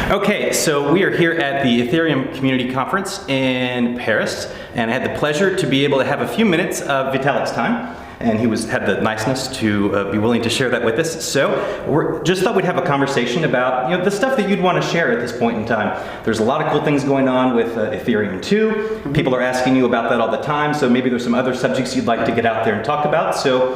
Okay, so we are here at the Ethereum Community Conference in Paris, and I had the pleasure to be able to have a few minutes of Vitalik's time, and he had the niceness to be willing to share that with us. So we just thought we'd have a conversation about the stuff that you'd want to share at this point in time. There's a lot of cool things going on with Ethereum 2. People are asking you about that all the time, so maybe there's some other subjects you'd like to get out there and talk about. So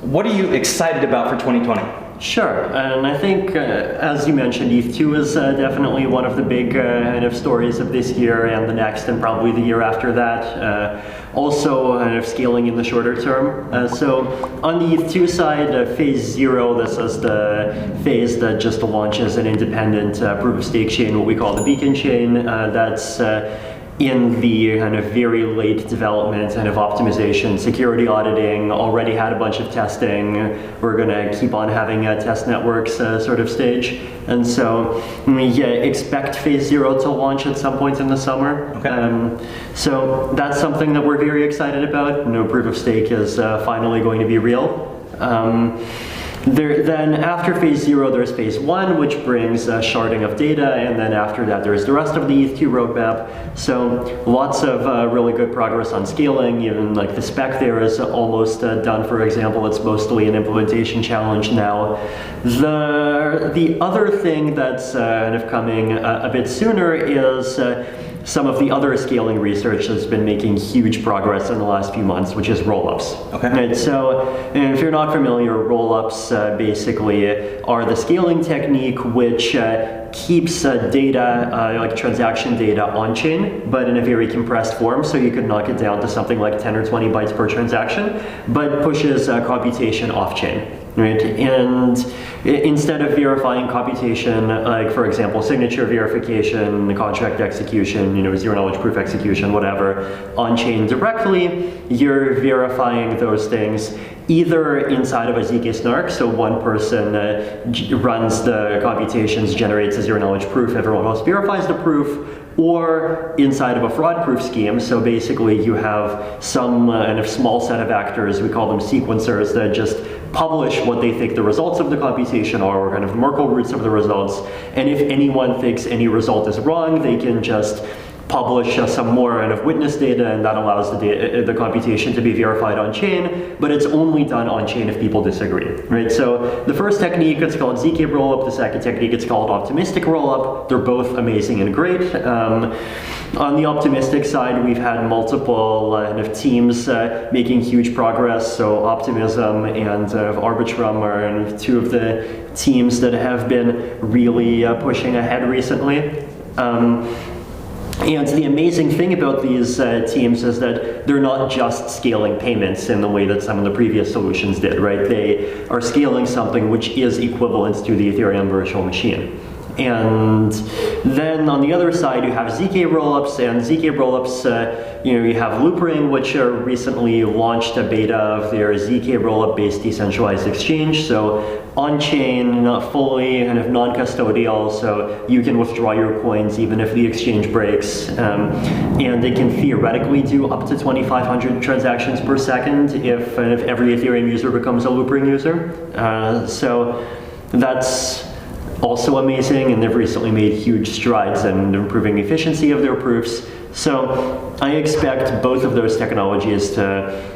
what are you excited about for 2020? Sure, and I think, as you mentioned, ETH2 is definitely one of the big kind of stories of this year and the next, and probably the year after that. Also, kind of scaling in the shorter term. So, on the ETH2 side, phase 0, this is the phase that just launches an independent proof-of-stake chain, what we call the beacon chain. That's in the kind of very late development kind of optimization, security auditing, already had a bunch of testing. We're gonna keep on having a test networks sort of stage. And so we expect phase 0 to launch at some point in the summer. Okay. So that's something that we're very excited about. Proof of stake is finally going to be real. Then after phase 0, there's phase 1, which brings sharding of data, and then after that there's the rest of the ETH2 roadmap. So lots of really good progress on scaling. Even like the spec there is almost done, for example. It's mostly an implementation challenge now. The other thing that's kind of coming a bit sooner is some of the other scaling research has been making huge progress in the last few months, which is rollups. Okay. Right, so if you're not familiar, rollups basically are the scaling technique which keeps data, like transaction data on chain, but in a very compressed form, so you could knock it down to something like 10 or 20 bytes per transaction, but pushes computation off chain. Right, and instead of verifying computation, like for example, signature verification, the contract execution, zero knowledge proof execution, whatever, on chain directly, you're verifying those things either inside of a ZK Snark, so one person runs the computations, generates a zero knowledge proof, everyone else verifies the proof, or inside of a fraud proof scheme. So basically you have some kind of small set of actors, we call them sequencers, that just publish what they think the results of the computation are, or kind of the Merkle roots of the results. And if anyone thinks any result is wrong, they can just publish some more kind of witness data, and that allows the computation to be verified on chain, but it's only done on chain if people disagree, right? So the first technique, it's called ZK rollup. The second technique, it's called optimistic rollup. They're both amazing and great. On the optimistic side, we've had multiple kind of teams making huge progress. So Optimism and Arbitrum are kind of two of the teams that have been really pushing ahead recently. And the amazing thing about these teams is that they're not just scaling payments in the way that some of the previous solutions did, right? They are scaling something which is equivalent to the Ethereum virtual machine. And then on the other side, you have ZK rollups, and ZK rollups, you have Loopring, which recently launched a beta of their ZK rollup-based decentralized exchange. So on-chain, not fully kind of non-custodial, so you can withdraw your coins even if the exchange breaks. And they can theoretically do up to 2,500 transactions per second if every Ethereum user becomes a Loopring user. So that's also amazing, and they've recently made huge strides in improving efficiency of their proofs. So I expect both of those technologies to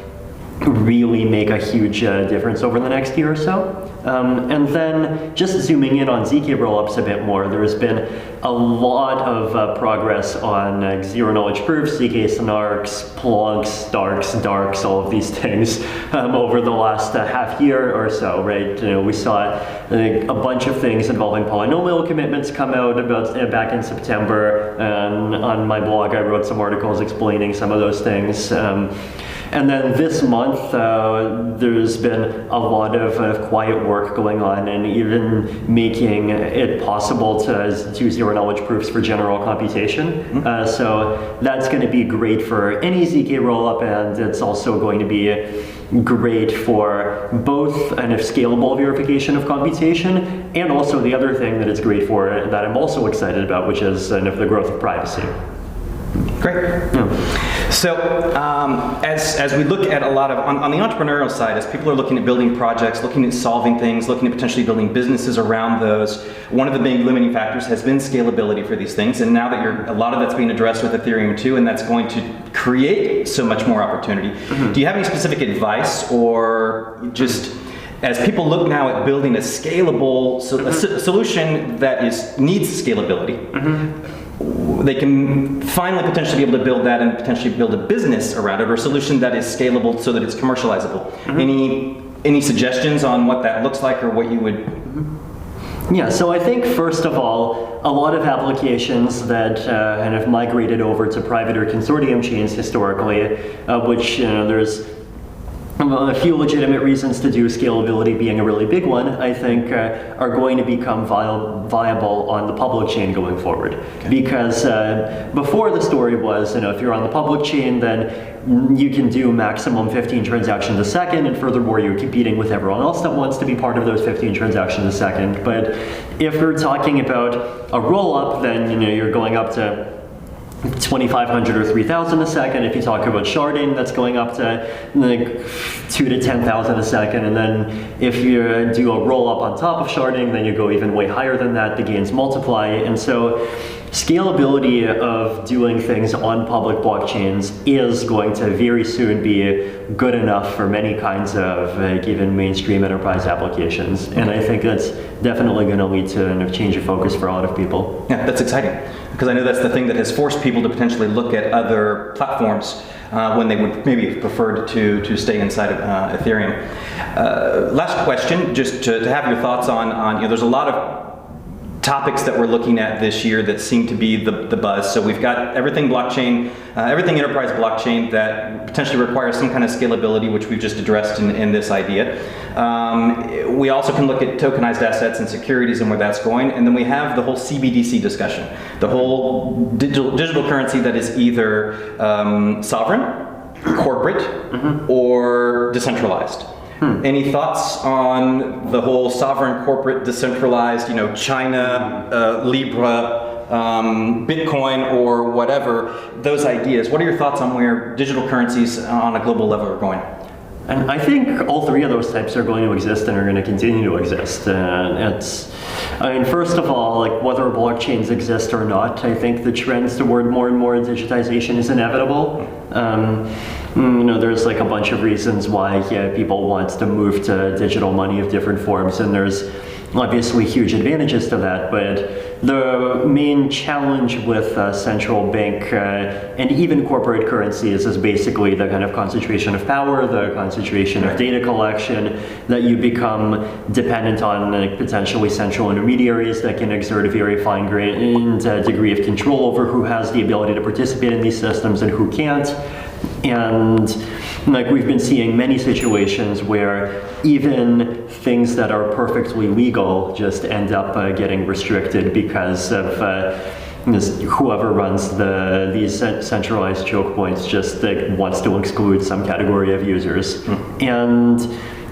really make a huge difference over the next year or so. And then just zooming in on ZK rollups a bit more, there's been a lot of progress on zero knowledge proofs, ZK Snarks, Plonks, Starks, Darks, all of these things over the last half year or so, right? We saw a bunch of things involving polynomial commitments come out back in September. On my blog, I wrote some articles explaining some of those things. And then this month, there's been a lot of quiet work going on, and even making it possible to do zero knowledge proofs for general computation. So that's going to be great for any ZK rollup, and it's also going to be great for both kind of scalable verification of computation, and also the other thing that it's great for that I'm also excited about, which is kind of the growth of privacy. Great. Yeah. So as we look at a lot of, on the entrepreneurial side, as people are looking at building projects, looking at solving things, looking at potentially building businesses around those, one of the big limiting factors has been scalability for these things. And now that a lot of that's being addressed with Ethereum 2, and that's going to create so much more opportunity. Do you have any specific advice, or just as people look now at building a scalable solution that needs scalability, they can finally potentially be able to build that and potentially build a business around it, or a solution that is scalable so that it's commercializable. Any suggestions on what that looks like, or what you would? Yeah, so I think first of all, a lot of applications that kind of migrated over to private or consortium chains historically, which there's a few legitimate reasons to do, scalability being a really big one, I think are going to become viable on the public chain going forward. Okay. Because before, the story was, if you're on the public chain, then you can do maximum 15 transactions a second, and furthermore, you're competing with everyone else that wants to be part of those 15 transactions a second. But if you're talking about a roll-up, then you're going up to 2,500 or 3,000 a second. If you talk about sharding, that's going up to like 2 to 10,000 a second. And then if you do a roll up on top of sharding, then you go even way higher than that. The gains multiply. And so scalability of doing things on public blockchains is going to very soon be good enough for many kinds of even mainstream enterprise applications. And I think that's definitely going to lead to a change of focus for a lot of people. Yeah, that's exciting, because I know that's the thing that has forced people to potentially look at other platforms when they would maybe have preferred to stay inside of Ethereum. Last question, just to have your thoughts on there's a lot of topics that we're looking at this year that seem to be the buzz. So we've got everything blockchain, everything enterprise blockchain that potentially requires some kind of scalability, which we've just addressed in this idea. We also can look at tokenized assets and securities and where that's going. And then we have the whole CBDC discussion, the whole digital currency that is either sovereign, corporate, or decentralized. Any thoughts on the whole sovereign, corporate, decentralized, China, Libra, Bitcoin, or whatever, those ideas? What are your thoughts on where digital currencies on a global level are going? And I think all three of those types are going to exist and are going to continue to exist. First of all, whether blockchains exist or not, I think the trends toward more and more digitization is inevitable. There's a bunch of reasons why people want to move to digital money of different forms, and there's obviously huge advantages to that, but the main challenge with central bank and even corporate currencies is basically the kind of concentration of power, the concentration of data collection, that you become dependent on potentially central intermediaries that can exert a very fine-grained degree of control over who has the ability to participate in these systems and who can't. And we've been seeing many situations where even things that are perfectly legal just end up getting restricted because of whoever runs these centralized choke points just wants to exclude some category of users. And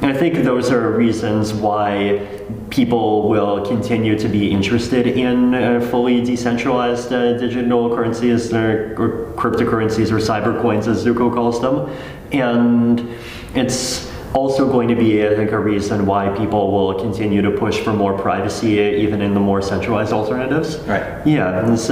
I think those are reasons why people will continue to be interested in fully decentralized digital currencies or cryptocurrencies, or cybercoins as Zuko calls them. And it's also going to be, I think, a reason why people will continue to push for more privacy even in the more centralized alternatives. Right. Yeah, it's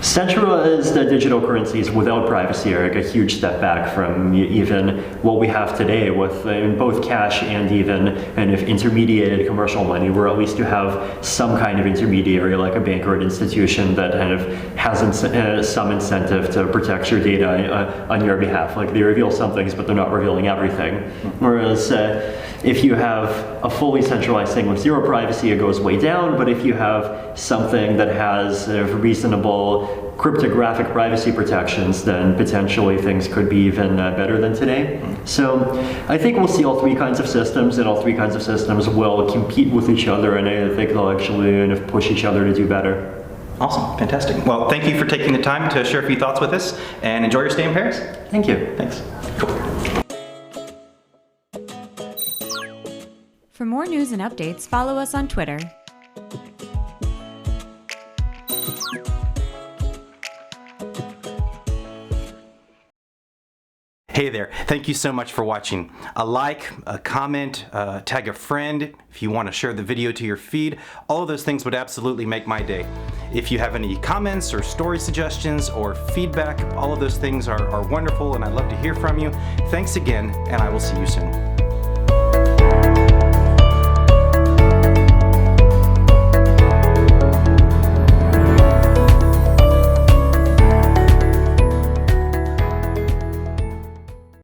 centralized digital currencies without privacy are a huge step back from even what we have today with both cash and even kind of intermediated commercial money, where at least you have some kind of intermediary like a bank or an institution that kind of has some incentive to protect your data on your behalf. They reveal some things, but they're not revealing everything. Whereas if you have a fully centralized thing with zero privacy, it goes way down. But if you have something that has reasonable cryptographic privacy protections, then potentially things could be even better than today. So I think we'll see all three kinds of systems, and all three kinds of systems will compete with each other, and I think they'll actually kind of push each other to do better. Awesome, fantastic. Well, thank you for taking the time to share a few thoughts with us, and enjoy your stay in Paris. Thank you. Thanks. Cool. For more news and updates, follow us on Twitter. Hey there, thank you so much for watching. A like, a comment, tag a friend if you want to share the video to your feed. All of those things would absolutely make my day. If you have any comments or story suggestions or feedback, all of those things are wonderful and I'd love to hear from you. Thanks again, and I will see you soon.